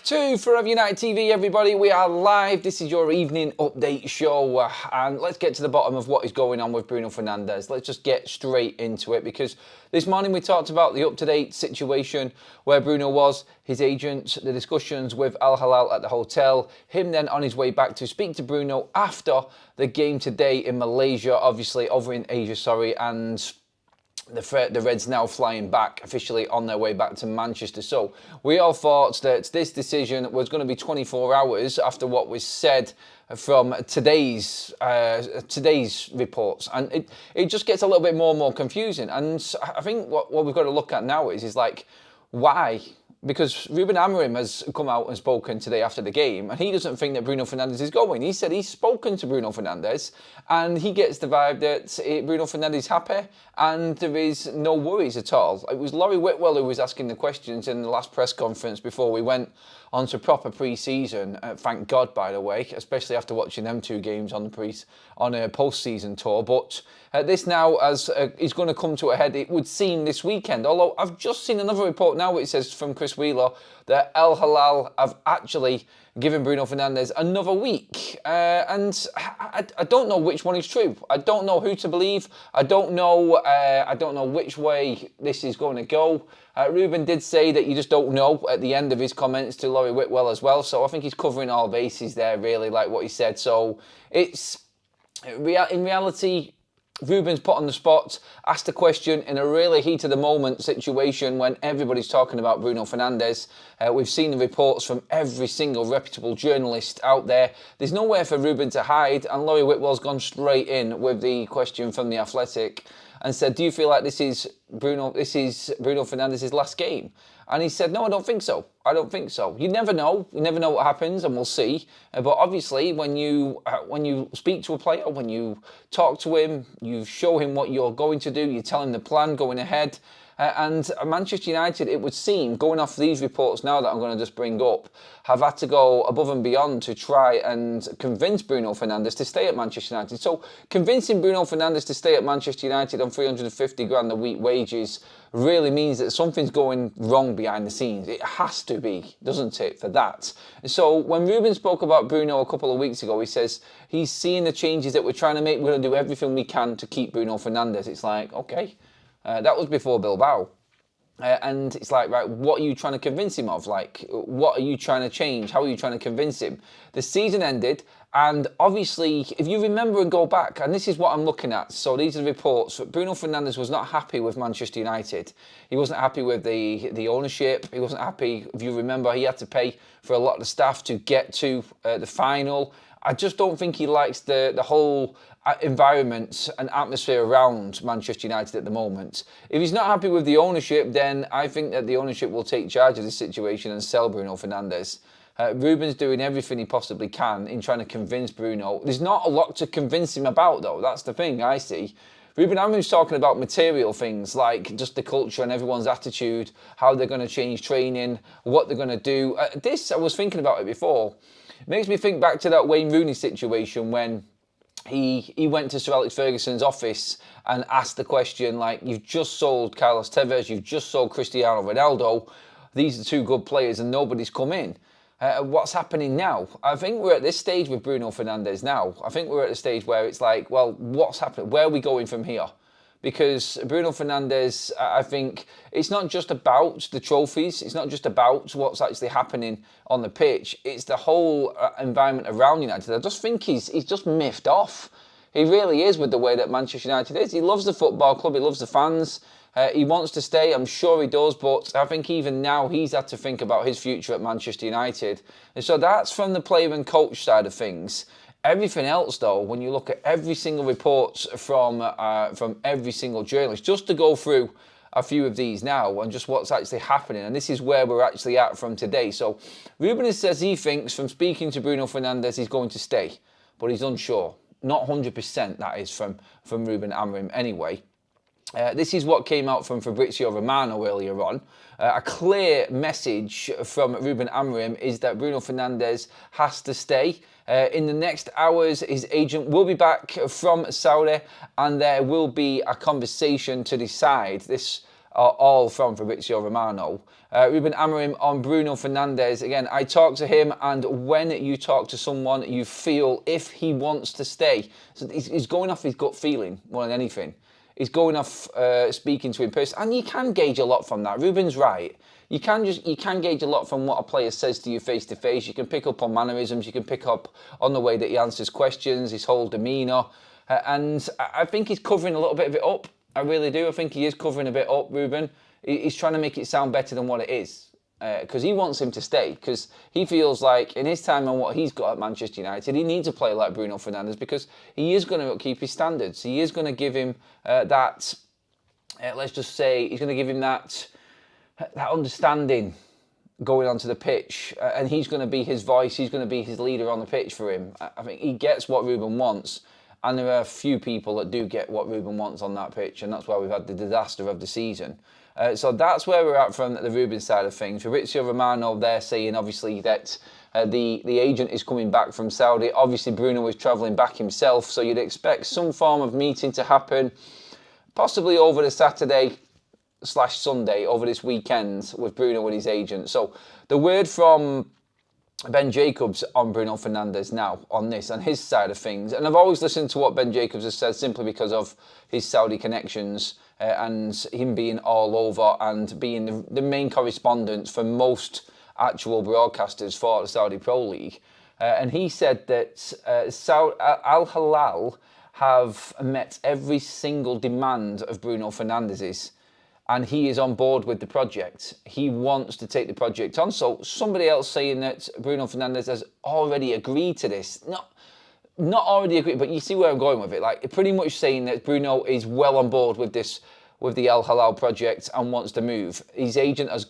To Forever United TV, everybody, we are live. This is your evening update show, and let's get to the bottom of what is going on with Bruno Fernandes. Let's just get straight into it, because this morning we talked about the up-to-date situation where Bruno was, his agent, the discussions with HILAL at the hotel, him then on his way back to speak to Bruno after the game today in Malaysia, obviously over in Asia, and the Reds now flying back, officially on their way back to Manchester. So we all thought that this decision was going to be 24 hours after what was said from today's reports, and it just gets a little bit more and more confusing. And I think what we've got to look at now is like, why? Because Ruben Amorim has come out and spoken today after the game, and he doesn't think that Bruno Fernandes is going. He said he's spoken to Bruno Fernandes, and he gets the vibe that Bruno Fernandes is happy, and there is no worries at all. It was Laurie Whitwell who was asking the questions in the last press conference before we went on to proper pre-season. Thank God, by the way, especially after watching them two games on a post-season tour. But this now is going to come to a head, it would seem, this weekend. Although I've just seen another report now which says from Chris Wheeler that HILAL have actually given Bruno Fernandes another week. And I don't know which one is true. I don't know who to believe. I don't know which way this is going to go. Ruben did say that you just don't know at the end of his comments to Laurie Whitwell as well. So I think he's covering all bases there, really, like what he said. So it's, in reality, Ruben's put on the spot, asked a question in a really heat of the moment situation when everybody's talking about Bruno Fernandes. We've seen the reports from every single reputable journalist out there. There's nowhere for Ruben to hide, and Laurie Whitwell's gone straight in with the question from The Athletic and said, do you feel like this is Bruno Fernandes' last game? And he said, no, I don't think so. I don't think so. You never know. You never know what happens, and we'll see. But obviously, when you speak to a player, when you talk to him, you show him what you're going to do, you tell him the plan going ahead. And Manchester United, it would seem, going off these reports now that I'm going to just bring up, have had to go above and beyond to try and convince Bruno Fernandes to stay at Manchester United. So convincing Bruno Fernandes to stay at Manchester United on 350 grand a week wages really means that something's going wrong behind the scenes. It has to be, doesn't it, for that? So when Ruben spoke about Bruno a couple of weeks ago, he says he's seeing the changes that we're trying to make. We're going to do everything we can to keep Bruno Fernandes. It's like, okay. That was before Bilbao. And it's like, right, what are you trying to convince him of? Like, what are you trying to change? How are you trying to convince him? The season ended, and obviously, if you remember and go back, and this is what I'm looking at, so these are the reports, Bruno Fernandes was not happy with Manchester United. He wasn't happy with the ownership. He wasn't happy, if you remember, he had to pay for a lot of the staff to get to the final. I just don't think he likes the whole environment and atmosphere around Manchester United at the moment. If he's not happy with the ownership, then I think that the ownership will take charge of this situation and sell Bruno Fernandes. Ruben's doing everything he possibly can in trying to convince Bruno. There's not a lot to convince him about, though. That's the thing I see. Ruben Amorim's talking about material things like just the culture and everyone's attitude, how they're going to change training, what they're going to do. I was thinking about it before. It makes me think back to that Wayne Rooney situation when he went to Sir Alex Ferguson's office and asked the question, like, you've just sold Carlos Tevez, you've just sold Cristiano Ronaldo, these are two good players and nobody's come in. What's happening now? I think we're at this stage with Bruno Fernandes now. I think we're at the stage where it's like, well, what's happening? Where are we going from here? Because Bruno Fernandes, I think, it's not just about the trophies. It's not just about what's actually happening on the pitch. It's the whole environment around United. I just think he's just miffed off. He really is with the way that Manchester United is. He loves the football club. He loves the fans. He wants to stay. I'm sure he does. But I think even now he's had to think about his future at Manchester United. And so that's from the player and coach side of things. Everything else, though, when you look at every single report from every single journalist, just to go through a few of these now and just what's actually happening, and this is where we're actually at from today. So Ruben says he thinks from speaking to Bruno Fernandes he's going to stay, but he's unsure. Not 100%, that is from Ruben Amorim anyway. This is what came out from Fabrizio Romano earlier on. A clear message from Ruben Amorim is that Bruno Fernandes has to stay. In the next hours, his agent will be back from Saudi, and there will be a conversation to decide. This all from Fabrizio Romano. Ruben Amorim on Bruno Fernandes. Again, I talked to him, and when you talk to someone, you feel if he wants to stay. So he's going off his gut feeling more than anything. He's going off speaking to him personally, and you can gauge a lot from that. Ruben's right. You can gauge a lot from what a player says to you face to face. You can pick up on mannerisms. You can pick up on the way that he answers questions, his whole demeanour, and I think he's covering a little bit of it up. I really do. I think he is covering a bit up, Ruben. He's trying to make it sound better than what it is, because he wants him to stay, because he feels like in his time and what he's got at Manchester United, he needs a player like Bruno Fernandes, because he is going to keep his standards. He is going to give him let's just say, he's going to give him that understanding going onto the pitch, and he's going to be his voice, he's going to be his leader on the pitch for him. I think he gets what Ruben wants, and there are a few people that do get what Ruben wants on that pitch, and that's why we've had the disaster of the season. So that's where we're at from the Ruben side of things. Fabrizio Romano there saying, obviously, that the agent is coming back from Saudi. Obviously, Bruno is travelling back himself, so you'd expect some form of meeting to happen, possibly over the Saturday/Sunday, over this weekend, with Bruno and his agent. So the word from Ben Jacobs on Bruno Fernandes now on this and his side of things, and I've always listened to what Ben Jacobs has said simply because of his Saudi connections and him being all over and being the main correspondent for most actual broadcasters for the Saudi Pro League. And he said that Al-Hilal have met every single demand of Bruno Fernandes's, and he is on board with the project. He wants to take the project on. So somebody else saying that Bruno Fernandes has already agreed to this. Not already agreed, but you see where I'm going with it. Like, pretty much saying that Bruno is well on board with this, with the Al-Hilal project, and wants to move. His agent has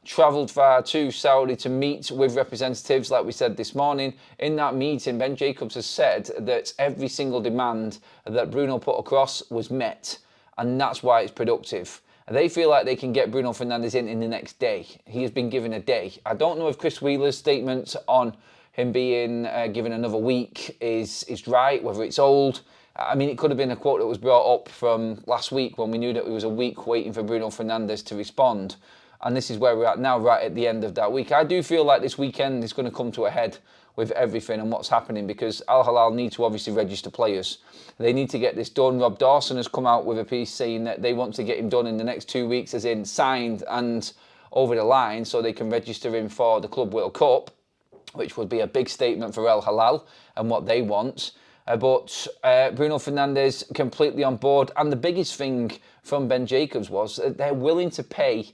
travelled far to Saudi to meet with representatives, like we said this morning. In that meeting, Ben Jacobs has said that every single demand that Bruno put across was met, and that's why it's productive. They feel like they can get Bruno Fernandes in the next day. He has been given a day. I don't know if Chris Wheeler's statement on him being given another week is right, whether it's old. I mean, it could have been a quote that was brought up from last week when we knew that it was a week waiting for Bruno Fernandes to respond. And this is where we're at now, right at the end of that week. I do feel like this weekend is going to come to a head with everything and what's happening, because Al-Hilal need to obviously register players. They need to get this done. Rob Dawson has come out with a piece saying that they want to get him done in the next 2 weeks, as in signed and over the line, so they can register him for the Club World Cup, which would be a big statement for Al-Hilal and what they want. But Bruno Fernandes completely on board. And the biggest thing from Ben Jacobs was that they're willing to pay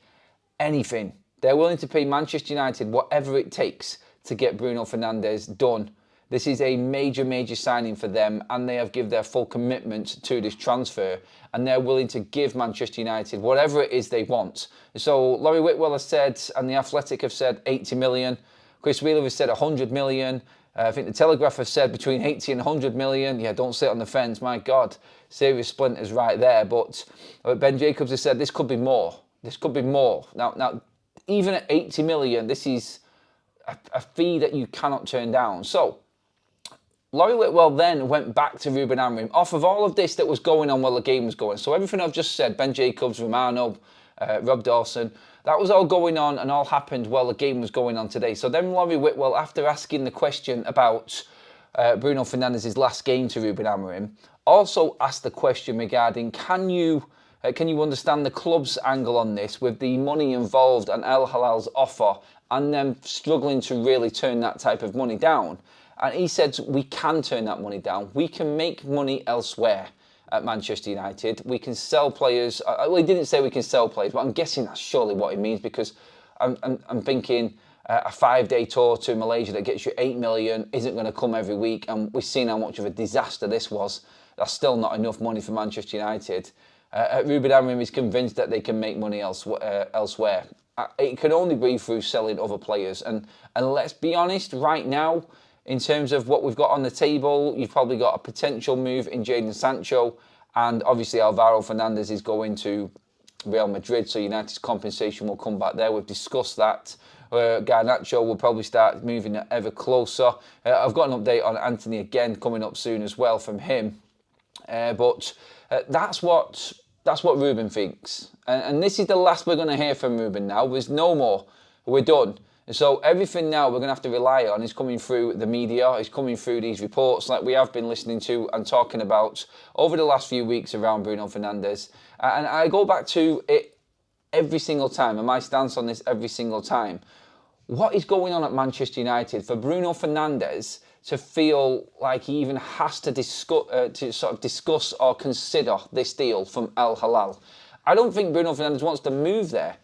anything. They're willing to pay Manchester United whatever it takes to get Bruno Fernandes done. This is a major, major signing for them, and they have given their full commitment to this transfer, and they're willing to give Manchester United whatever it is they want. So Laurie Whitwell has said, and The Athletic have said 80 million. Chris Wheeler has said 100 million. I think The Telegraph has said between 80 and 100 million. Yeah, don't sit on the fence, my God. Serious splinters right there. But Ben Jacobs has said this could be more. This could be more. Now, even at 80 million, this is a fee that you cannot turn down. So Laurie Whitwell then went back to Ruben Amorim off of all of this that was going on while the game was going. So everything I've just said, Ben Jacobs, Romano, Rob Dawson, that was all going on and all happened while the game was going on today. So then Laurie Whitwell, after asking the question about Bruno Fernandes' last game to Ruben Amorim, also asked the question regarding can you understand the club's angle on this with the money involved and Al-Hilal's offer and them struggling to really turn that type of money down? And he said, we can turn that money down. We can make money elsewhere at Manchester United. We can sell players. Well, he didn't say we can sell players, but I'm guessing that's surely what he means, because I'm thinking a 5-day tour to Malaysia that gets you 8 million isn't going to come every week. And we've seen how much of a disaster this was. That's still not enough money for Manchester United. Ruben Amorim is convinced that they can make money elsewhere. It can only be through selling other players. And let's be honest, right now, in terms of what we've got on the table, you've probably got a potential move in Jadon Sancho, and obviously Alvaro Fernandes is going to Real Madrid, so United's compensation will come back there. We've discussed that. Garnacho will probably start moving ever closer. I've got an update on Anthony again coming up soon as well from him. But that's what That's what Ruben thinks. And this is the last we're going to hear from Ruben now. There's no more. We're done. And so everything now we're going to have to rely on is coming through the media, is coming through these reports like we have been listening to and talking about over the last few weeks around Bruno Fernandes. And I go back to it every single time, and my stance on this every single time. What is going on at Manchester United for Bruno Fernandes to feel like he even has to discuss or consider this deal from Al Hilal? I don't think Bruno Fernandes wants to move there.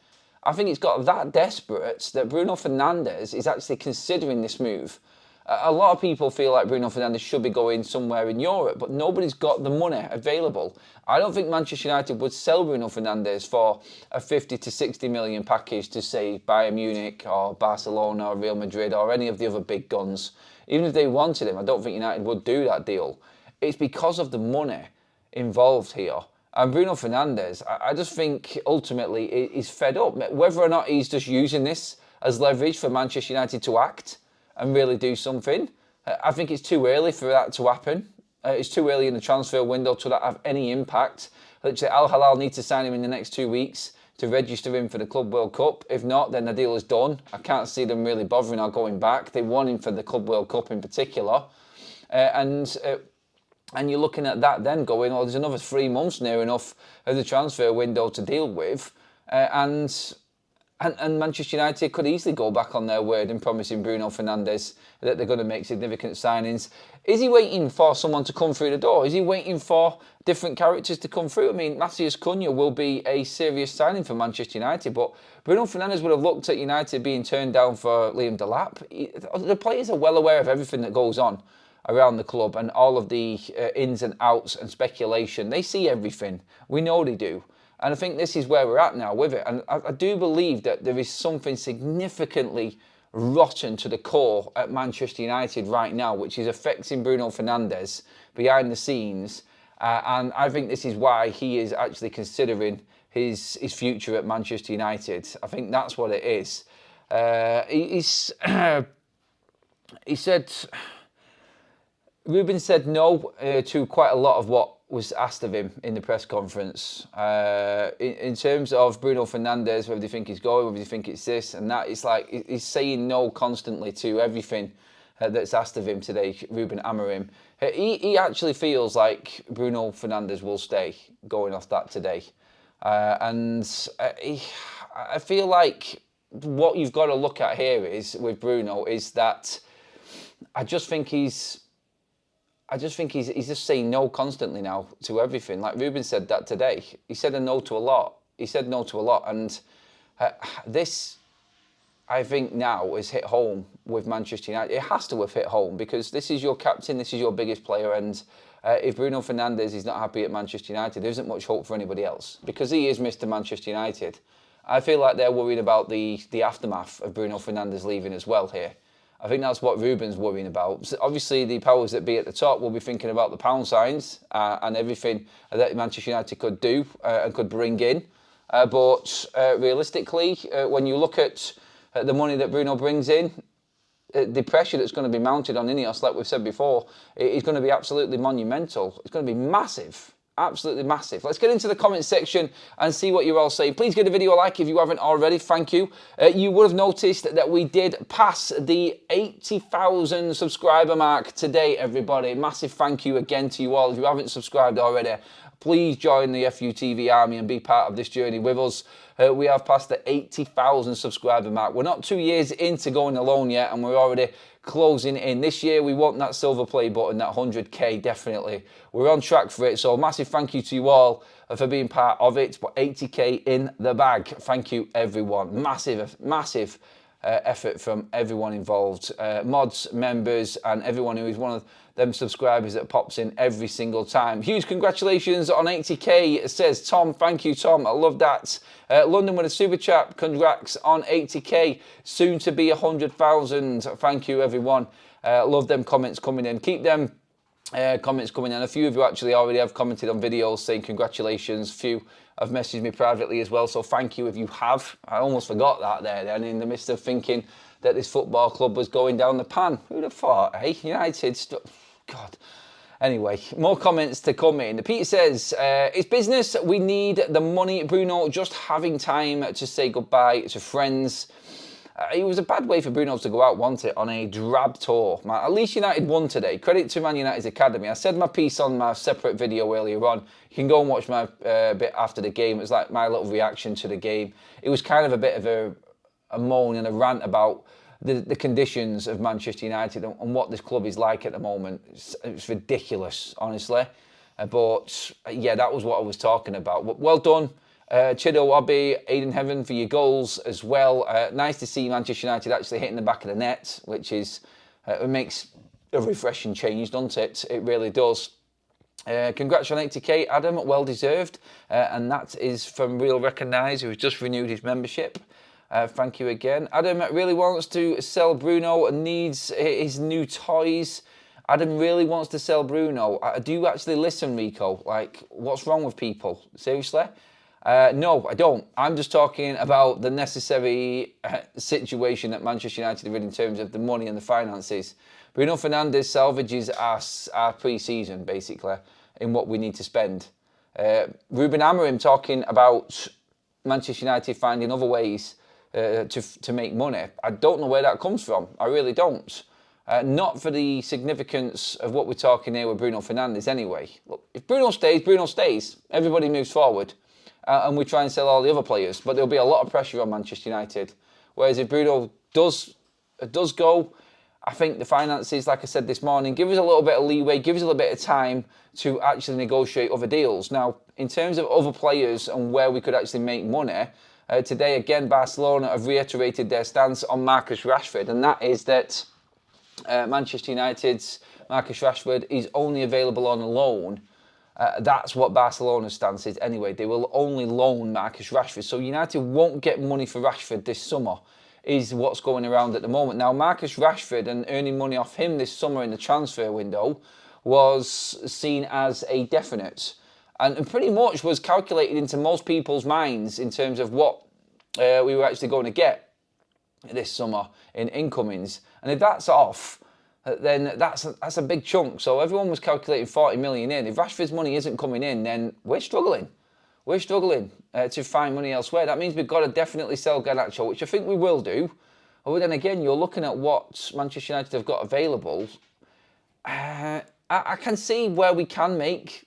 I think it's got that desperate that Bruno Fernandes is actually considering this move. A lot of people feel like Bruno Fernandes should be going somewhere in Europe, but nobody's got the money available. I don't think Manchester United would sell Bruno Fernandes for a 50 to 60 million package to, say, Bayern Munich or Barcelona or Real Madrid or any of the other big guns. Even if they wanted him, I don't think United would do that deal. It's because of the money involved here. And Bruno Fernandes, I just think ultimately he's fed up. Whether or not he's just using this as leverage for Manchester United to act and really do something, I think it's too early for that to happen. It's too early in the transfer window to not have any impact. Literally, Al Hilal need to sign him in the next 2 weeks to register him for the Club World Cup. If not, then the deal is done. I can't see them really bothering or going back. They want him for the Club World Cup in particular. And you're looking at that then going, oh, there's another 3 months near enough of the transfer window to deal with. And Manchester United could easily go back on their word in promising Bruno Fernandes that they're going to make significant signings. Is he waiting for someone to come through the door? Is he waiting for different characters to come through? I mean, Matheus Cunha will be a serious signing for Manchester United, but Bruno Fernandes would have looked at United being turned down for Liam Delap. The players are well aware of everything that goes on around the club and all of the ins and outs and speculation. They see everything. We know they do. And I think this is where we're at now with it. And I do believe that there is something significantly rotten to the core at Manchester United right now, which is affecting Bruno Fernandes behind the scenes. And I think this is why he is actually considering his future at Manchester United. I think that's what it is. He said... Ruben said no to quite a lot of what was asked of him in the press conference. In terms of Bruno Fernandes, whether they think he's going, whether they think it's this and that, it's like he's saying no constantly to everything that's asked of him today, Ruben Amorim. He actually feels like Bruno Fernandes will stay, going off that today. I feel like what you've got to look at here is, with Bruno, is that I just think he's just saying no constantly now to everything. Like Ruben said that today. He said a no to a lot. He said no to a lot. And this, I think now, has hit home with Manchester United. It has to have hit home because this is your captain, this is your biggest player. And if Bruno Fernandes is not happy at Manchester United, there isn't much hope for anybody else because he is Mr. Manchester United. I feel like they're worried about the aftermath of Bruno Fernandes leaving as well here. I think that's what Ruben's worrying about. So obviously, the powers that be at the top will be thinking about the pound signs and everything that Manchester United could do and could bring in. But realistically, when you look at the money that Bruno brings in, the pressure that's going to be mounted on Ineos, like we've said before, is going to be absolutely monumental. It's going to be massive. Absolutely massive. Let's get into the comments section and see what you're all saying. Please give the video a like if you haven't already. Thank you. You would have noticed that we did pass the 80,000 subscriber mark today, everybody. Massive thank you again to you all. If you haven't subscribed already, please join the FUTV army and be part of this journey with us. We have passed the 80,000 subscriber mark. We're not 2 years into going alone yet, and we're already closing in. This year, we want that silver play button, that 100k, definitely. We're on track for it, so massive thank you to you all for being part of it, but 80k in the bag. Thank you, everyone. Massive effort from everyone involved. Mods, members, and everyone who is one of them subscribers that pops in every single time. Huge congratulations on 80k, says Tom. Thank you, Tom. I love that. London with a super chat. Congrats on 80k. Soon to be 100,000. Thank you, everyone. Love them comments coming in. Keep them comments coming in. A few of you actually already have commented on videos saying congratulations. A few have messaged me privately as well, so thank you if you have. I almost forgot that there then in the midst of thinking that this football club was going down the pan. Who'd have thought, eh? United, God. Anyway, more comments to come in. Pete says, it's business. We need the money. Bruno just having time to say goodbye to friends. It was a bad way for Bruno's to go out, wasn't it, on a drab tour. At least United won today. Credit to Man United's academy. I said my piece on my separate video earlier on. You can go and watch my bit after the game. It was like my little reaction to the game. It was kind of a bit of a moan and a rant about the conditions of Manchester United and what this club is like at the moment. It's ridiculous, honestly. But yeah, that was what I was talking about. Well done, Chido, Obi, Aiden Heaven for your goals as well. Nice to see Manchester United actually hitting the back of the net, which is it makes a refreshing change, doesn't it? It really does. Congrats on 80k, Adam, well deserved. And that is from Real Recognise, who's just renewed his membership. Thank you again. Adam really wants to sell Bruno and needs his new toys. Adam really wants to sell Bruno. Do you actually listen, Rico? Like, what's wrong with people? Seriously? No, I don't. I'm just talking about the necessary situation that Manchester United are in terms of the money and the finances. Bruno Fernandes salvages our pre-season, basically, in what we need to spend. Ruben Amorim talking about Manchester United finding other ways to make money. I don't know where that comes from. I really don't. Not for the significance of what we're talking here with Bruno Fernandes anyway. Look, if Bruno stays, everybody moves forward. And we try and sell all the other players. But there'll be a lot of pressure on Manchester United. Whereas if Bruno does go, I think the finances, like I said this morning, give us a little bit of leeway, give us a little bit of time to actually negotiate other deals. Now, in terms of other players and where we could actually make money, today, again, Barcelona have reiterated their stance on Marcus Rashford, and that is that Manchester United's Marcus Rashford is only available on loan. That's what Barcelona's stance is anyway. They will only loan Marcus Rashford. So United won't get money for Rashford this summer, is what's going around at the moment. Now, Marcus Rashford and earning money off him this summer in the transfer window was seen as a definite. And pretty much was calculated into most people's minds in terms of what we were actually going to get this summer in incomings. And if that's off, then that's a big chunk. So everyone was calculating 40 million in. If Rashford's money isn't coming in, then we're struggling. We're struggling to find money elsewhere. That means we've got to definitely sell Garnacho, which I think we will do. But then again, you're looking at what Manchester United have got available. I can see where we can make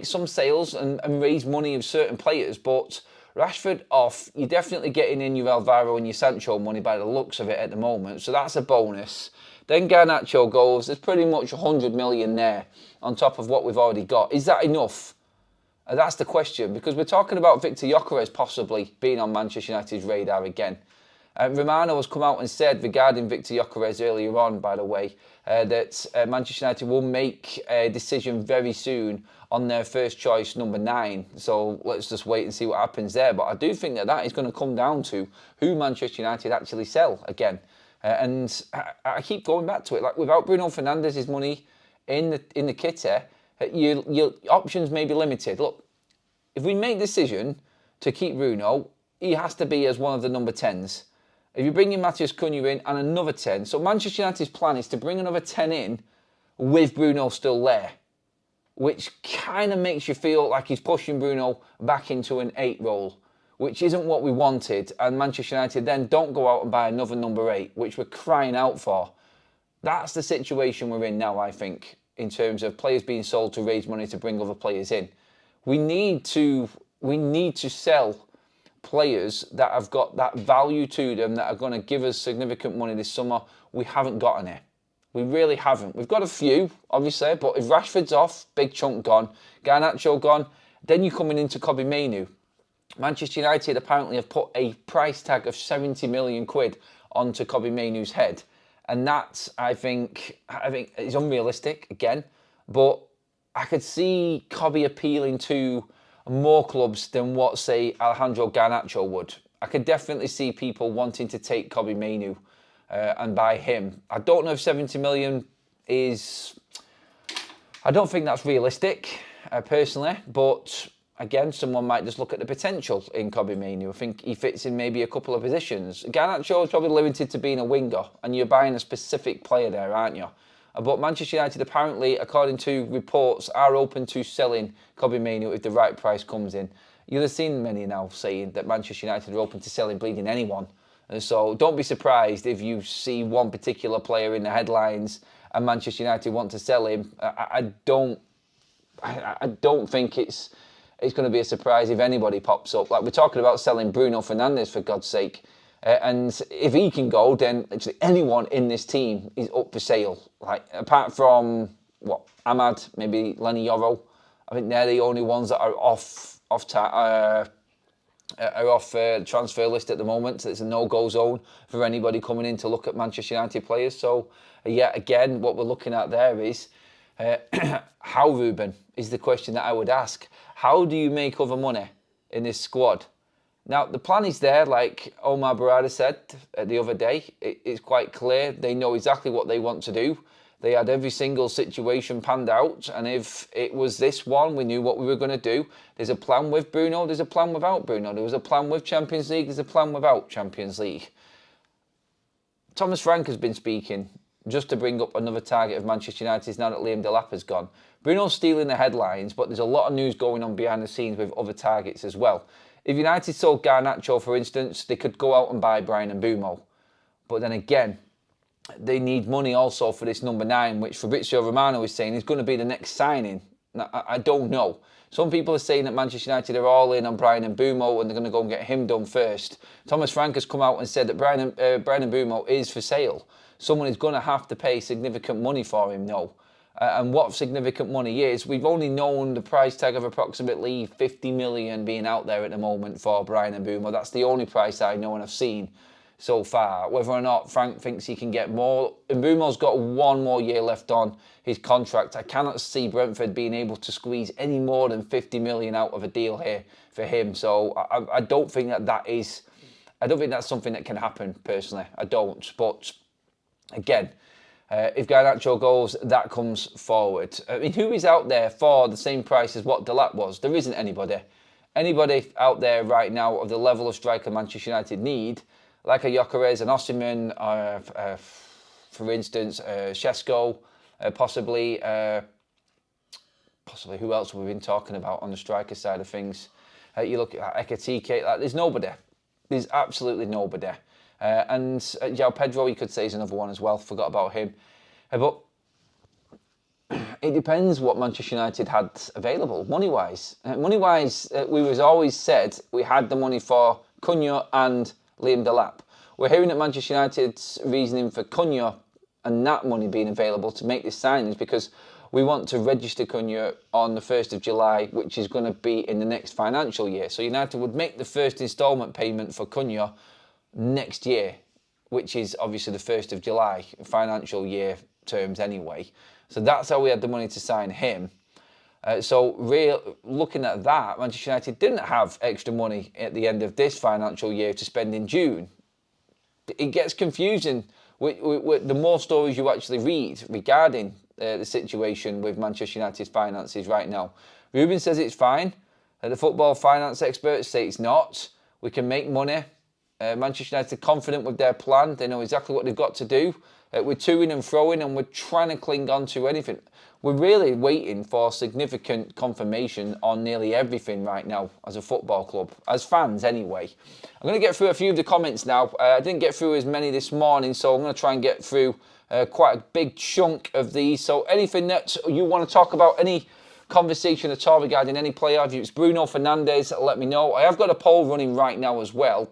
some sales and raise money of certain players, but Rashford off, you're definitely getting in your Alvaro and your Sancho money by the looks of it at the moment, so that's a bonus. Then Garnacho goes, there's pretty much 100 million there on top of what we've already got. Is that enough? That's the question, because we're talking about Victor Gyökeres possibly being on Manchester United's radar again. Romano has come out and said regarding Victor Gyökeres earlier on, by the way, that Manchester United will make a decision very soon on their first choice, number 9. So let's just wait and see what happens there. But I do think that is going to come down to who Manchester United actually sell again. And I keep going back to it. Like, without Bruno Fernandes' money in the kitty, your options may be limited. Look, if we make the decision to keep Bruno, he has to be as one of the number 10s. If you bring in Matheus Cunha in and another 10, so Manchester United's plan is to bring another 10 in with Bruno still there, which kind of makes you feel like he's pushing Bruno back into an 8 role, which isn't what we wanted. And Manchester United then don't go out and buy another number 8, which we're crying out for. That's the situation we're in now, I think, in terms of players being sold to raise money to bring other players in. We need to sell players that have got that value to them that are going to give us significant money this summer. We haven't got any. We really haven't. We've got a few, obviously, but if Rashford's off, big chunk gone, Garnacho gone, then you're coming into Kobbie Mainoo. Manchester United apparently have put a price tag of 70 million quid onto Kobbie Mainoo's head. And that, I think is unrealistic, again. But I could see Kobbie appealing to more clubs than what, say, Alejandro Garnacho would. I could definitely see people wanting to take Kobbie Mainoo and buy him. I don't know if 70 million is... I don't think that's realistic, personally. But, again, someone might just look at the potential in Kobbie Mainoo. I think he fits in maybe a couple of positions. Garnacho is probably limited to being a winger, and you're buying a specific player there, aren't you? But Manchester United apparently, according to reports, are open to selling Kobbie Mainoo if the right price comes in. You'll have seen many now saying that Manchester United are open to selling bleeding anyone. And so don't be surprised if you see one particular player in the headlines and Manchester United want to sell him. I don't think it's going to be a surprise if anybody pops up. Like, we're talking about selling Bruno Fernandes, for God's sake. And if he can go, then literally anyone in this team is up for sale. Like, apart from, Ahmad, maybe Lenny Yoro. I think they're the only ones that are off transfer list at the moment. So it's a no-go zone for anybody coming in to look at Manchester United players. So, again, what we're looking at there is how, Ruben, is the question that I would ask. How do you make other money in this squad? Now, the plan is there, like Omar Barada said the other day. It's quite clear. They know exactly what they want to do. They had every single situation panned out. And if it was this one, we knew what we were going to do. There's a plan with Bruno. There's a plan without Bruno. There was a plan with Champions League. There's a plan without Champions League. Thomas Frank has been speaking, just to bring up another target of Manchester United now that Liam Delap has gone. Bruno's stealing the headlines, but there's a lot of news going on behind the scenes with other targets as well. If United sold Garnacho, for instance, they could go out and buy Bryan Mbeumo. But then again, they need money also for this number 9, which Fabrizio Romano is saying is going to be the next signing. Now, I don't know. Some people are saying that Manchester United are all in on Bryan Mbeumo and they're going to go and get him done first. Thomas Frank has come out and said that Bryan Mbeumo is for sale. Someone is going to have to pay significant money for him, though. And what significant money is, we've only known the price tag of approximately 50 million being out there at the moment for Bryan Mbeumo. That's the only price I know and I've seen so far. Whether or not Frank thinks he can get more, Mbeumo's got 1 more year left on his contract. I cannot see Brentford being able to squeeze any more than 50 million out of a deal here for him. So I don't think I don't think that's something that can happen, personally. I don't. But again, if Garnacho goes, that comes forward. I mean, who is out there for the same price as what Delap was? There isn't anybody. Anybody out there right now of the level of striker Manchester United need, like a Gyökeres, an Osimhen, for instance, Šeško, possibly. Who else have we been talking about on the striker side of things? You look at Ekitike, there's nobody. There's absolutely nobody. And João Pedro, you could say, is another one as well. Forgot about him. But it depends what Manchester United had available, money-wise. Money-wise, we was always said we had the money for Cunha and Liam Delap. We're hearing that Manchester United's reasoning for Cunha and that money being available to make this signing is because we want to register Cunha on the 1st of July, which is going to be in the next financial year. So United would make the first instalment payment for Cunha next year, which is obviously the 1st of July, financial year terms anyway. So that's how we had the money to sign him. Looking at that, Manchester United didn't have extra money at the end of this financial year to spend in June. It gets confusing with the more stories you actually read regarding the situation with Manchester United's finances right now. Ruben says it's fine. The football finance experts say it's not. We can make money. Manchester United are confident with their plan. They know exactly what they've got to do. We're toing and froing and we're trying to cling on to anything. We're really waiting for significant confirmation on nearly everything right now as a football club, as fans anyway. I'm going to get through a few of the comments now. I didn't get through as many this morning, so I'm going to try and get through quite a big chunk of these. So anything that you want to talk about, any conversation at all regarding any player, if it's Bruno Fernandes, let me know. I have got a poll running right now as well,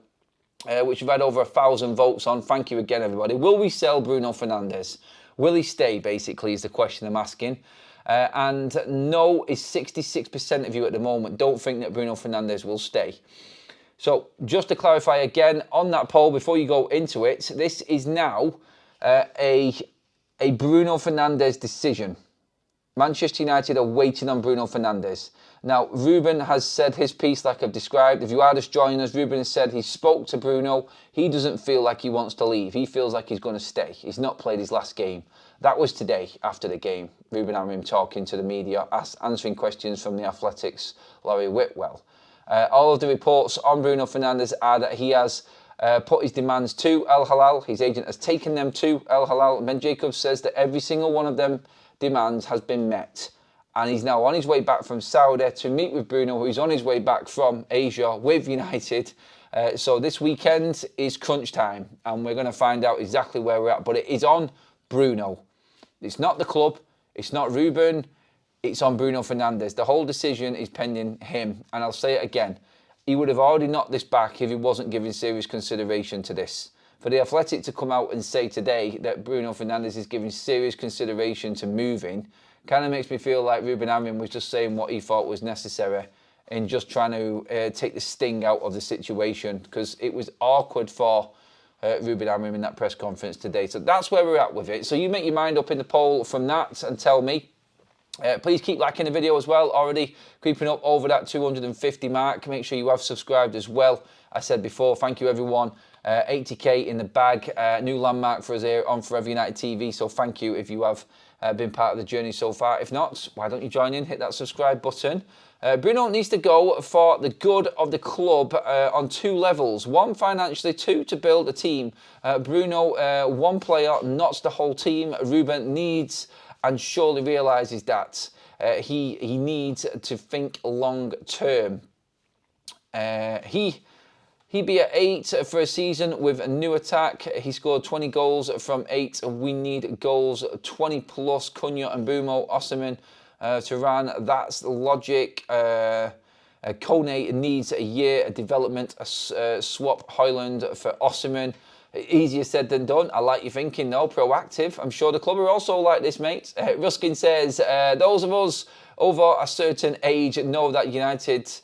which we've had over 1,000 votes on. Thank you again, everybody. Will we sell Bruno Fernandes? Will he stay, basically, is the question I'm asking. And no is 66% of you at the moment don't think that Bruno Fernandes will stay. So just to clarify again, on that poll, before you go into it, this is now a Bruno Fernandes decision. Manchester United are waiting on Bruno Fernandes. Now, Ruben has said his piece like I've described. If you are just joining us, Ruben has said he spoke to Bruno. He doesn't feel like he wants to leave. He feels like he's going to stay. He's not played his last game. That was today, after the game. Ruben Amorim talking to the media, answering questions from the Athletics' Laurie Whitwell. All of the reports on Bruno Fernandes are that he has put his demands to Al Hilal. His agent has taken them to Al Hilal. Ben Jacobs says that every single one of them demands has been met. And he's now on his way back from Saudi to meet with Bruno, who's on his way back from Asia with United. So this weekend is crunch time, and we're going to find out exactly where we're at. But it is on Bruno. It's not the club. It's not Ruben. It's on Bruno Fernandes. The whole decision is pending him. And I'll say it again. He would have already knocked this back if he wasn't giving serious consideration to this. For the Athletic to come out and say today that Bruno Fernandes is giving serious consideration to moving kind of makes me feel like Ruben Amorim was just saying what he thought was necessary in just trying to take the sting out of the situation, because it was awkward for Ruben Amorim in that press conference today. So that's where we're at with it. So you make your mind up in the poll from that and tell me. Please keep liking the video as well. Already creeping up over that 250 mark. Make sure you have subscribed as well. I said before, thank you everyone. 80k in the bag. New landmark for us here on Forever United TV. So thank you if you have been part of the journey so far. If not, why don't you join in? Hit that subscribe button. Bruno needs to go for the good of the club on two levels. One, financially. Two, to build a team. Bruno, one player, not the whole team. Ruben needs and surely realises that he needs to think long term. He'd be at 8 for a season with a new attack. He scored 20 goals from 8. We need goals 20 plus. Cunha and Bruno, Osimhen, Turan. That's the logic. Kone needs a year of development. Swap HILAL for Osimhen. Easier said than done. I like your thinking, though. Proactive. I'm sure the club are also like this, mate. Ruskin says, those of us over a certain age know that United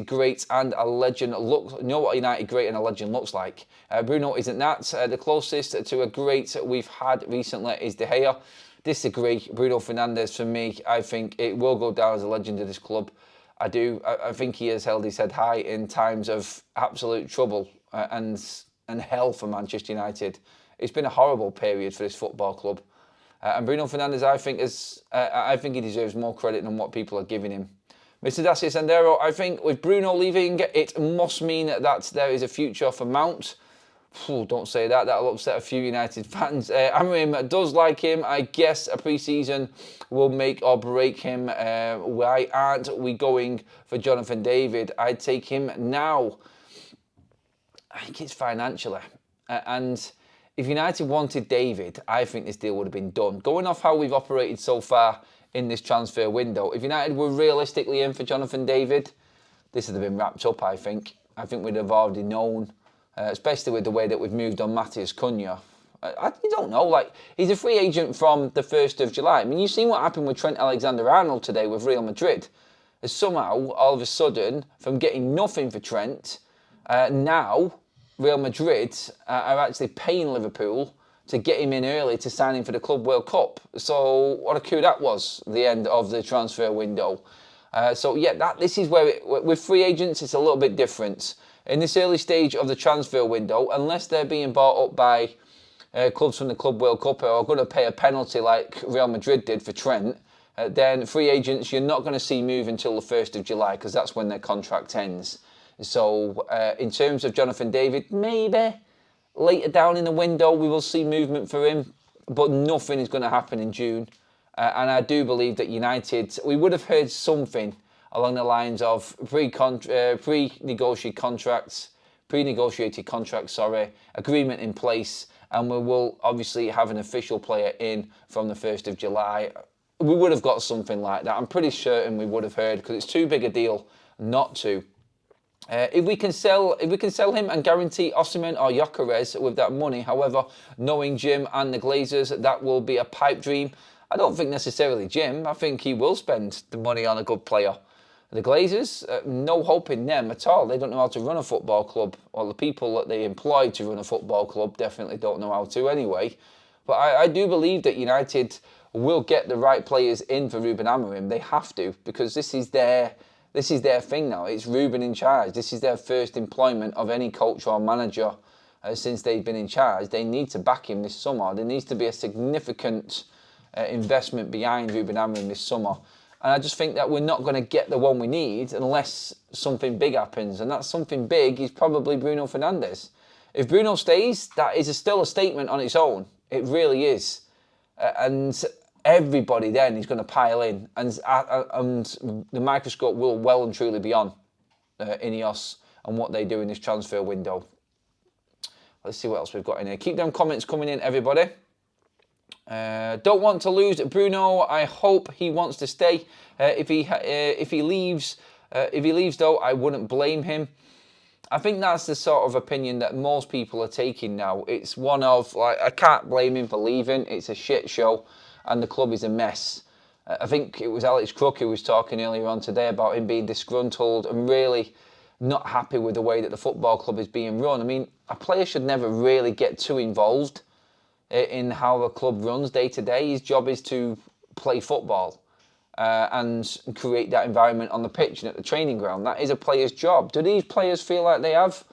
great and a legend know what United great and a legend looks like. Bruno isn't that. The closest to a great we've had recently is De Gea. Disagree. Bruno Fernandes, for me, I think it will go down as a legend of this club. I do. I think he has held his head high in times of absolute trouble and hell for Manchester United. It's been a horrible period for this football club. And Bruno Fernandes, I think he deserves more credit than what people are giving him. Mr Dacia Sandero, I think with Bruno leaving, it must mean that there is a future for Mount. Don't say that. That'll upset a few United fans. Amorim does like him. I guess a pre-season will make or break him. Why aren't we going for Jonathan David? I'd take him now. I think it's financially. And if United wanted David, I think this deal would have been done. Going off how we've operated so far in this transfer window, if United were realistically in for Jonathan David, this would have been wrapped up, I think. I think we'd have already known, especially with the way that we've moved on Matheus Cunha. You don't know, like, he's a free agent from the 1st of July. I mean, you've seen what happened with Trent Alexander-Arnold today with Real Madrid. Somehow, all of a sudden, from getting nothing for Trent, now Real Madrid are actually paying Liverpool to get him in early to sign him for the Club World Cup. So what a coup that was, the end of the transfer window. So yeah, this is where, with free agents, it's a little bit different. In this early stage of the transfer window, unless they're being bought up by clubs from the Club World Cup or are going to pay a penalty like Real Madrid did for Trent, then free agents, you're not going to see move until the 1st of July because that's when their contract ends. So in terms of Jonathan David, maybe later down in the window we will see movement for him, but nothing is going to happen in June. And I do believe that United, we would have heard something along the lines of pre-negotiated contracts, agreement in place, and we will obviously have an official player in from the 1st of July. We would have got something like that. I'm pretty certain we would have heard, because it's too big a deal not to. If we can sell him and guarantee Osimhen or Gyökeres with that money, however, knowing Jim and the Glazers, that will be a pipe dream. I don't think necessarily Jim. I think he will spend the money on a good player. The Glazers, no hope in them at all. They don't know how to run a football club. Well, the people that they employ to run a football club definitely don't know how to anyway. But I do believe that United will get the right players in for Ruben Amorim. They have to, because this is their thing now. It's Ruben in charge. This is their first employment of any coach or manager since they've been in charge. They need to back him this summer. There needs to be a significant investment behind Ruben Amorim this summer. And I just think that we're not going to get the one we need unless something big happens. And that something big is probably Bruno Fernandes. If Bruno stays, that is still a statement on its own. It really is. And everybody then is going to pile in, and the microscope will well and truly be on INEOS and what they do in this transfer window. Let's see what else we've got in here. Keep them comments coming in, everybody. Don't want to lose Bruno. I hope he wants to stay. If he leaves though, I wouldn't blame him. I think that's the sort of opinion that most people are taking now. It's one of, like, I can't blame him for leaving. It's a shit show and the club is a mess. I think it was Alex Crook who was talking earlier on today about him being disgruntled and really not happy with the way that the football club is being run. I mean, a player should never really get too involved in how the club runs day to day. His job is to play football and create that environment on the pitch and at the training ground. That is a player's job. Do these players feel like they have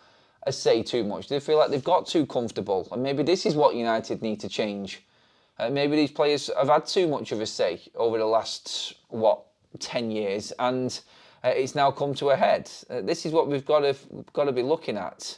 a say too much? Do they feel like they've got too comfortable? And maybe this is what United need to change. Maybe these players have had too much of a say over the last, 10 years, and it's now come to a head. This is what we've got to be looking at.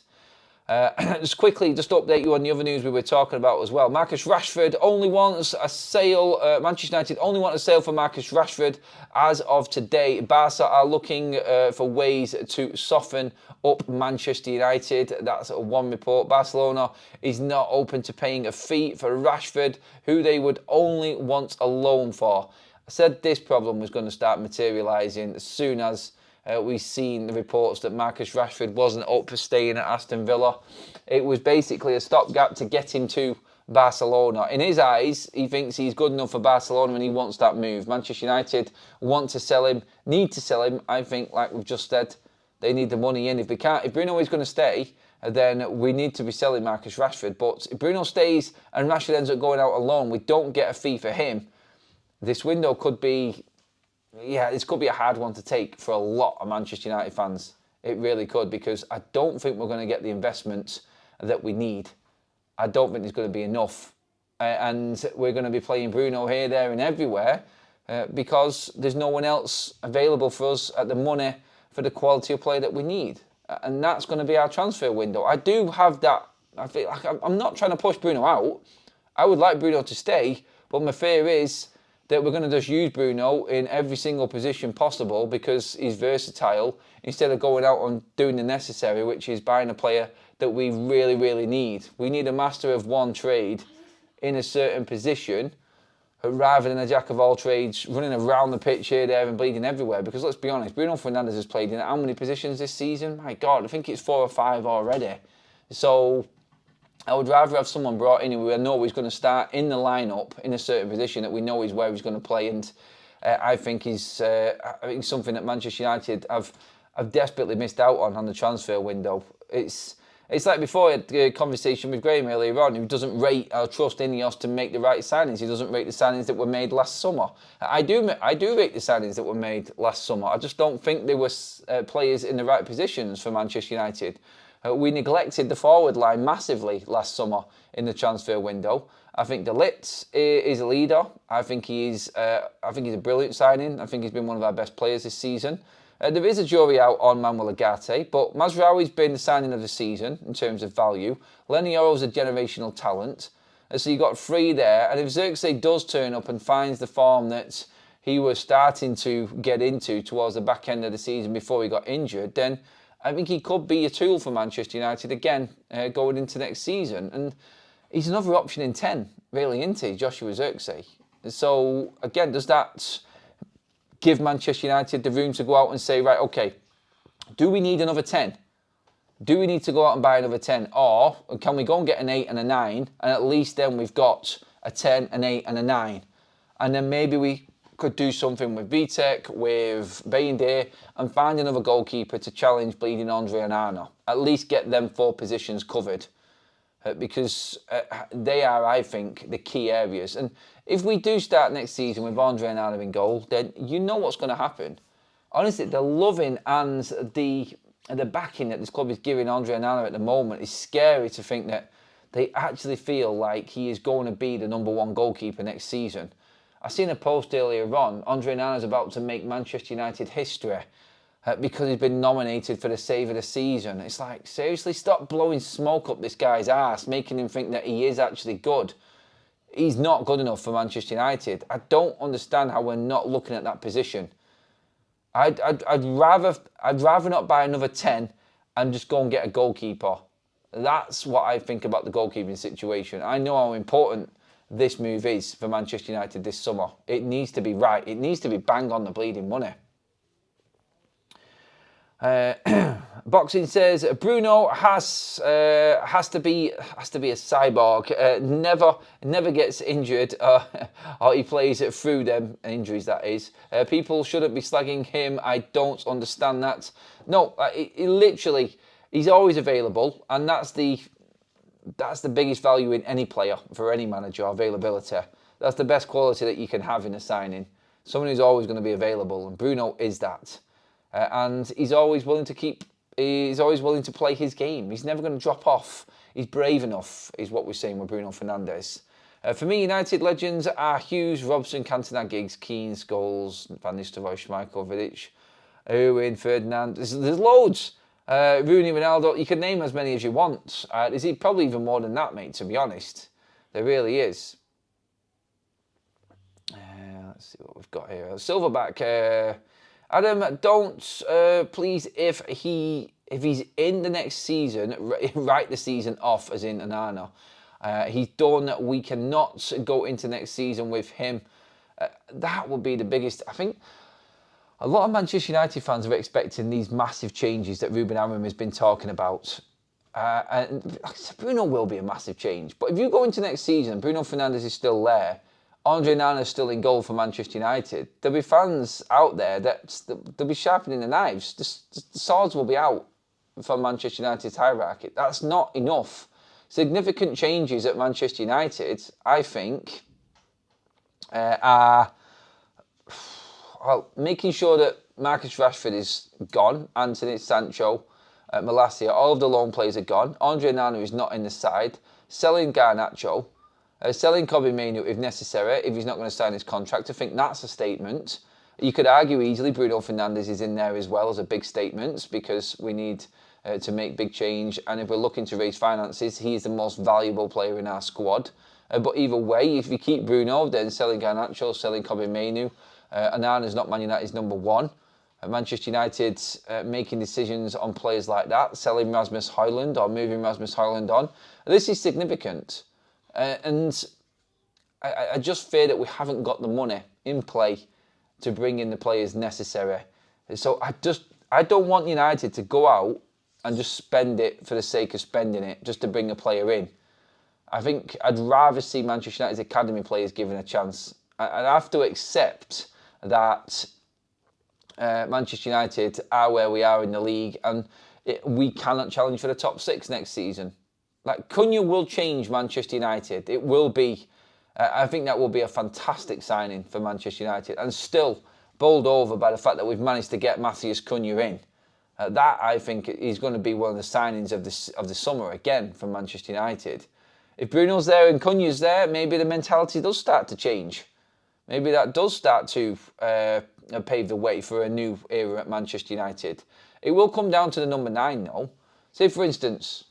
Just quickly, just update you on the other news we were talking about as well. Marcus Rashford only wants a sale. Manchester United only want a sale for Marcus Rashford as of today. Barca are looking for ways to soften up Manchester United. That's one report. Barcelona is not open to paying a fee for Rashford, who they would only want a loan for. I said this problem was going to start materialising as soon as we've seen the reports that Marcus Rashford wasn't up for staying at Aston Villa. It was basically a stopgap to get him to Barcelona. In his eyes, he thinks he's good enough for Barcelona and he wants that move. Manchester United want to sell him, need to sell him. I think, like we've just said, they need the money in. If Bruno is going to stay, then we need to be selling Marcus Rashford. But if Bruno stays and Rashford ends up going out alone, we don't get a fee for him. This window could be... Yeah, this could be a hard one to take for a lot of Manchester United fans. It really could, because I don't think we're going to get the investment that we need. I don't think there's going to be enough. And we're going to be playing Bruno here, there and everywhere because there's no one else available for us at the money for the quality of play that we need. And that's going to be our transfer window. I do have that. I feel like I'm not trying to push Bruno out. I would like Bruno to stay, but my fear is that we're going to just use Bruno in every single position possible because he's versatile, instead of going out and doing the necessary, which is buying a player that we really, really need. We need a master of one trade in a certain position rather than a jack of all trades running around the pitch here, there and bleeding everywhere. Because let's be honest, Bruno Fernandes has played in how many positions this season? My God, I think it's 4 or 5 already. So I would rather have someone brought in who we know he's going to start in the lineup in a certain position that we know is where he's going to play. And I think he's something that Manchester United have desperately missed out on the transfer window. It's like before I had a conversation with Graham earlier on, who doesn't rate or trust INEOS to make the right signings. He doesn't rate the signings that were made last summer. I do rate the signings that were made last summer. I just don't think there were players in the right positions for Manchester United. We neglected the forward line massively last summer in the transfer window. I think De Ligt is a leader. I think he's a brilliant signing. I think he's been one of our best players this season. There is a jury out on Manuel Ugarte, but Mazraoui's been the signing of the season in terms of value. Lenny Yoro's a generational talent. So you've got 3 there. And if Xerxes does turn up and finds the form that he was starting to get into towards the back end of the season before he got injured, then I think he could be a tool for Manchester United again going into next season. And he's another option in 10, really, isn't he, Joshua Xerxes? So, again, does that give Manchester United the room to go out and say, right, okay, do we need another 10? Do we need to go out and buy another 10? Or can we go and get an 8 and a 9, and at least then we've got a 10, an 8 and a 9? And then maybe we could do something with Vitek, with Bayindir, and find another goalkeeper to challenge bleeding Andre Onana. At least get them 4 positions covered. Because they are, I think, the key areas. And if we do start next season with Andre Onana in goal, then you know what's going to happen. Honestly, the loving and the backing that this club is giving Andre Onana at the moment is scary to think that they actually feel like he is going to be the #1 goalkeeper next season. I seen a post earlier on, Andre Onana is about to make Manchester United history. because he's been nominated for the save of the season. It's like, seriously, stop blowing smoke up this guy's ass, making him think that he is actually good. He's not good enough for Manchester United. I don't understand how we're not looking at that position. I'd rather not buy another 10 and just go and get a goalkeeper. That's what I think about the goalkeeping situation. I know how important this move is for Manchester United this summer. It needs to be right. It needs to be bang on the bleeding money. Boxing says Bruno has to be a cyborg. Never gets injured, or he plays through them injuries. That is, people shouldn't be slagging him. I don't understand that. No, literally, he's always available, and that's the biggest value in any player for any manager. Availability. That's the best quality that you can have in a signing. Someone who's always going to be available, and Bruno is that. And he's always willing to play his game. He's never going to drop off. He's brave enough, is what we're saying with Bruno Fernandes. For me, United legends are Hughes, Robson, Cantona, Giggs, Keane, Scholes, Van Nistelrooy, Schmeichel, Vidic, Ruben, Fernandes. There's loads. Rooney, Ronaldo. You can name as many as you want. There's probably even more than that, mate, to be honest. There really is. Let's see what we've got here. Silverback. Adam, don't please, if he's in the next season, write the season off, as in Onana. He's done. We cannot go into next season with him. That would be the biggest. I think a lot of Manchester United fans are expecting these massive changes that Ruben Amorim has been talking about. And Bruno will be a massive change. But if you go into next season, Bruno Fernandes is still there. Andre Onana's still in goal for Manchester United. There'll be fans out there they'll be sharpening the knives. The swords will be out for Manchester United's hierarchy. That's not enough. Significant changes at Manchester United, I think, are making sure that Marcus Rashford is gone, Anthony, Sancho, Malacia, all of the loan players are gone. Andre Onana is not in the side. Selling Garnacho. Selling Kobe Mainoo if necessary, if he's not going to sign his contract. I think that's a statement. You could argue easily Bruno Fernandes is in there as well as a big statement, because we need to make big change. And if we're looking to raise finances, he's the most valuable player in our squad. But either way, if you keep Bruno, then selling Garnacho, selling Kobe Mainoo. Onana's not Man United's number one. Manchester United making decisions on players like that, selling Rasmus Højlund or moving Rasmus Højlund on. This is significant. And I just fear that we haven't got the money in play to bring in the players necessary. So I don't want United to go out and just spend it for the sake of spending it, just to bring a player in. I think I'd rather see Manchester United's academy players given a chance. I'd have to accept that Manchester United are where we are in the league, and we cannot challenge for the top 6 next season. Like, Cunha will change Manchester United. It will be. I think that will be a fantastic signing for Manchester United, and still bowled over by the fact that we've managed to get Matheus Cunha in. That, I think, is going to be one of the signings of the summer again for Manchester United. If Bruno's there and Cunha's there, maybe the mentality does start to change. Maybe that does start to pave the way for a new era at Manchester United. It will come down to the number 9, though. Say, for instance,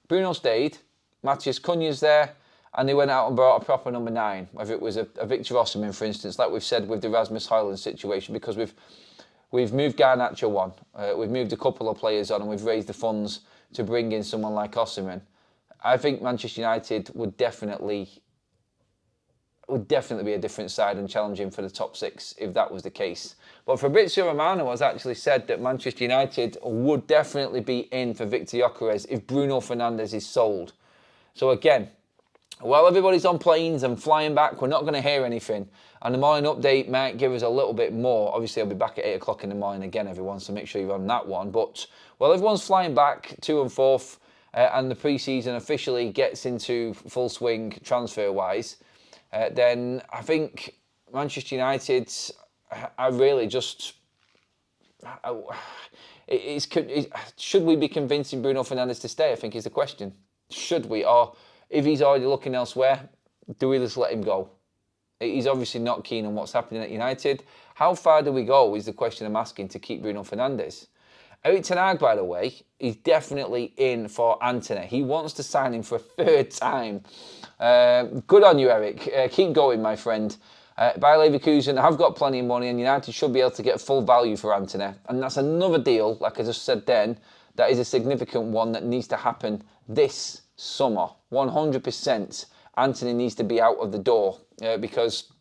Bruno stayed, Matheus Cunha's there, and they went out and brought a proper number 9. Whether it was a Victor Osimhen, for instance, like we've said with the Rasmus Højlund situation, because we've moved Garnacho on, we've moved a couple of players on, and we've raised the funds to bring in someone like Osimhen. I think Manchester United would definitely be a different side and challenging for the top 6 if that was the case. But Fabrizio Romano has actually said that Manchester United would definitely be in for Victor Gyökeres if Bruno Fernandes is sold. So again, while everybody's on planes and flying back, we're not going to hear anything. And the morning update might give us a little bit more. Obviously, I'll be back at 8 o'clock in the morning again, everyone, so make sure you're on that one. But while everyone's flying back to and forth and the pre-season officially gets into full swing transfer-wise, then I think Manchester United are really just... should we be convincing Bruno Fernandes to stay, I think is the question. Should we? Or if he's already looking elsewhere, do we just let him go? He's obviously not keen on what's happening at United. How far do we go is the question I'm asking to keep Bruno Fernandes. Erik ten Hag, by the way, is definitely in for Antony. He wants to sign him for a third time. Good on you, Eric. Keep going, my friend. Bayer Leverkusen have got plenty of money, and United should be able to get full value for Antony. And that's another deal, like I just said then, that is a significant one that needs to happen this summer. 100%. Antony needs to be out of the door because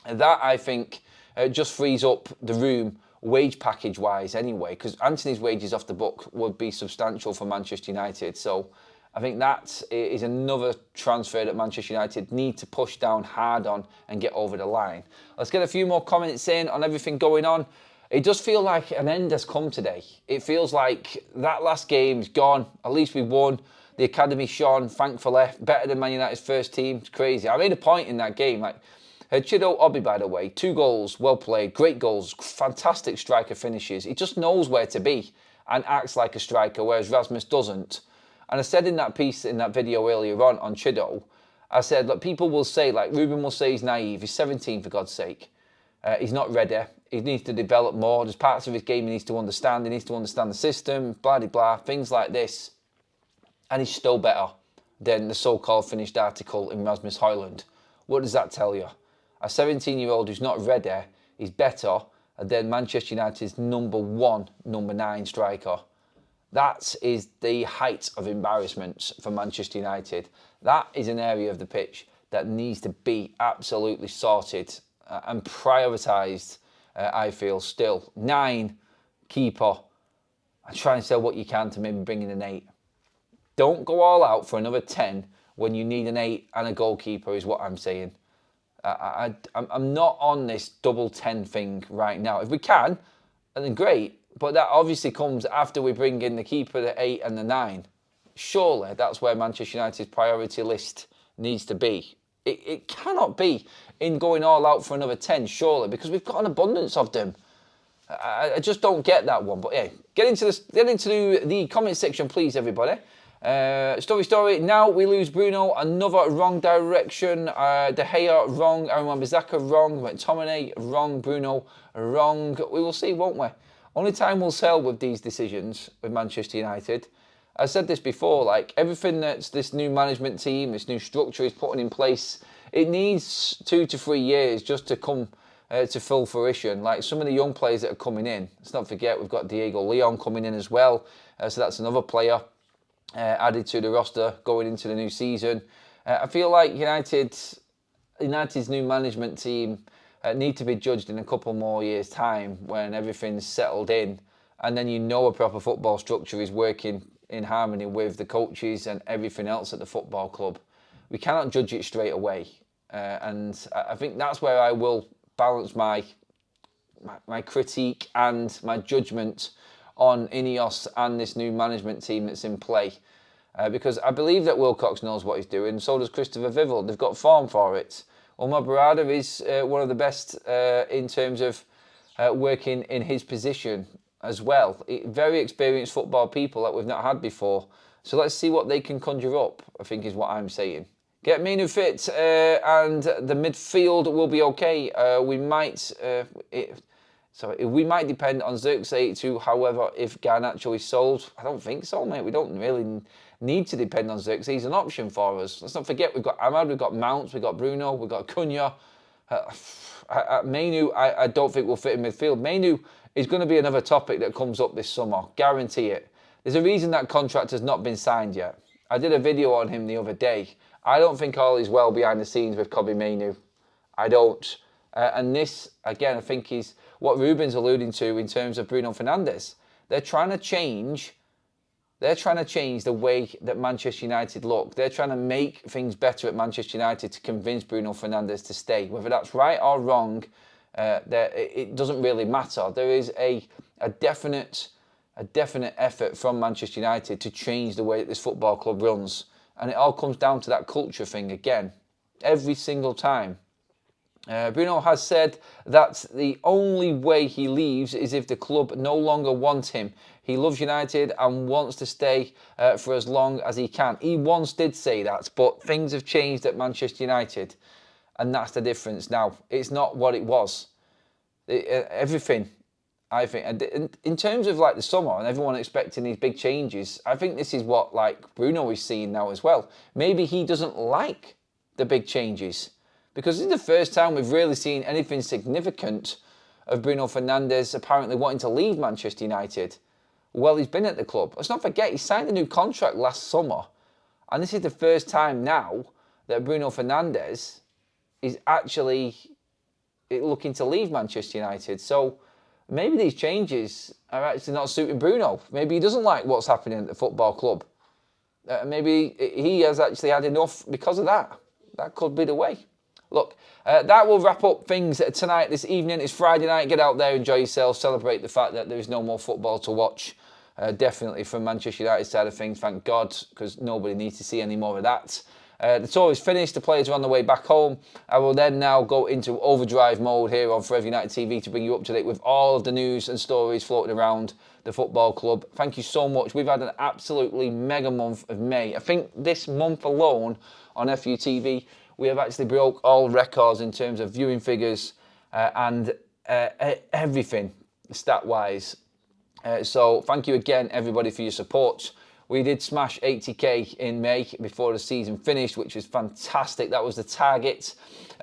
that, I think, just frees up the room wage package wise anyway, because Antony's wages off the book would be substantial for Manchester United. So I think that is another transfer that Manchester United need to push down hard on and get over the line. Let's get a few more comments in on everything going on. It does feel like an end has come today. It feels like that last game's gone. At least we won. The academy shone, thankfully, better than Man United's first team. It's crazy. I made a point in that game, like, Chido Obi, by the way, 2 goals, well played, great goals, fantastic striker finishes. He just knows where to be and acts like a striker, whereas Rasmus doesn't. And I said in that piece, in that video earlier on Chido, I said, look, people will say, like, Ruben will say he's naive. He's 17, for God's sake. He's not ready. He needs to develop more. There's parts of his game he needs to understand. He needs to understand the system, blah, blah, blah, things like this. And he's still better than the so-called finished article in Rasmus Højlund. What does that tell you? A 17-year-old who's not ready is better than Manchester United's number 9 striker. That is the height of embarrassment for Manchester United. That is an area of the pitch that needs to be absolutely sorted and prioritised, I feel, still. 9, keeper, and try and sell what you can to maybe bring in an 8. Don't go all out for another 10 when you need an 8 and a goalkeeper, is what I'm saying. I'm not on this double 10 thing right now. If we can, then great. But that obviously comes after we bring in the keeper, the 8 and the 9. Surely that's where Manchester United's priority list needs to be. It cannot be in going all out for another 10, surely, because we've got an abundance of them. I just don't get that one. But yeah, get into the comment section, please, everybody. Story. Now we lose Bruno. Another wrong direction. De Gea wrong. Aaron Wan-Bissaka wrong. McTominay wrong. Bruno wrong. We will see, won't we? Only time will tell with these decisions with Manchester United. I said this before, like everything that's this new management team, this new structure is putting in place, it needs 2 to 3 years just to come to full fruition. Like some of the young players that are coming in. Let's not forget we've got Diego Leon coming in as well. So that's another player added to the roster going into the new season. I feel like United's new management team need to be judged in a couple more years' time when everything's settled in, and then you know a proper football structure is working in harmony with the coaches and everything else at the football club. We cannot judge it straight away, and I think that's where I will balance my critique and my judgment on Ineos and this new management team that's in play. Because I believe that Wilcox knows what he's doing, so does Christopher Vivell. They've got form for it. Omar Barada is one of the best in terms of working in his position as well. Very experienced football people that we've not had before. So let's see what they can conjure up, I think is what I'm saying. Get Menu fit and the midfield will be okay. We might depend on Xerxes too. However, if Garnacho is sold, I don't think so, mate. We don't really need to depend on Xerxes. He's an option for us. Let's not forget we've got Ahmad, we've got Mounts, we've got Bruno, we've got Cunha. Menu, I don't think will fit in midfield. Menu is going to be another topic that comes up this summer. Guarantee it. There's a reason that contract has not been signed yet. I did a video on him the other day. I don't think all is well behind the scenes with Kobbie Mainoo. I don't. And this, again, I think is what Ruben's alluding to in terms of Bruno Fernandes. They're trying to change the way that Manchester United look. They're trying to make things better at Manchester United to convince Bruno Fernandes to stay. Whether that's right or wrong, it doesn't really matter. There is a definite effort from Manchester United to change the way that this football club runs. And it all comes down to that culture thing again, every single time. Bruno has said that the only way he leaves is if the club no longer wants him. He loves United and wants to stay for as long as he can. He once did say that, but things have changed at Manchester United. And that's the difference now. It's not what it was. Everything, I think, and in terms of like the summer and everyone expecting these big changes, I think this is what like Bruno is seeing now as well. Maybe he doesn't like the big changes, because this is the first time we've really seen anything significant of Bruno Fernandes apparently wanting to leave Manchester United. Well, he's been at the club. Let's not forget, he signed a new contract last summer. And this is the first time now that Bruno Fernandes is actually looking to leave Manchester United. So maybe these changes are actually not suiting Bruno. Maybe he doesn't like what's happening at the football club. Maybe he has actually had enough because of that. That could be the way. Look, that will wrap up things tonight, this evening. It's Friday night. Get out there, enjoy yourself, celebrate the fact that there is no more football to watch. Definitely from Manchester United side of things, thank God, because nobody needs to see any more of that. The tour is finished. The players are on the way back home. I will then now go into overdrive mode here on FUTV United TV to bring you up to date with all of the news and stories floating around the football club. Thank you so much. We've had an absolutely mega month of May. I think this month alone on FUTV, we have actually broke all records in terms of viewing figures and everything stat-wise. So thank you again, everybody, for your support. We did smash 80k in May before the season finished, which was fantastic. That was the target.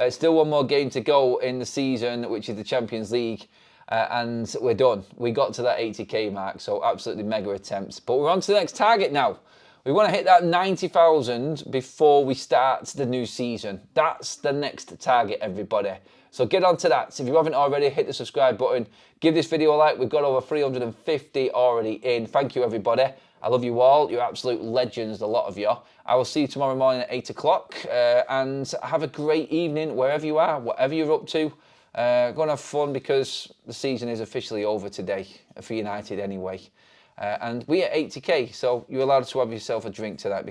Still one more game to go in the season, which is the Champions League. And we're done. We got to that 80k mark, so absolutely mega attempts. But we're on to the next target now. We want to hit that 90,000 before we start the new season. That's the next target, everybody. So get on to that. So if you haven't already, hit the subscribe button. Give this video a like. We've got over 350 already in. Thank you, everybody. I love you all. You're absolute legends, a lot of you. I will see you tomorrow morning at 8 o'clock. And have a great evening wherever you are, whatever you're up to. Go and have fun, because the season is officially over today for United anyway. And we at 80k, so you're allowed to have yourself a drink tonight.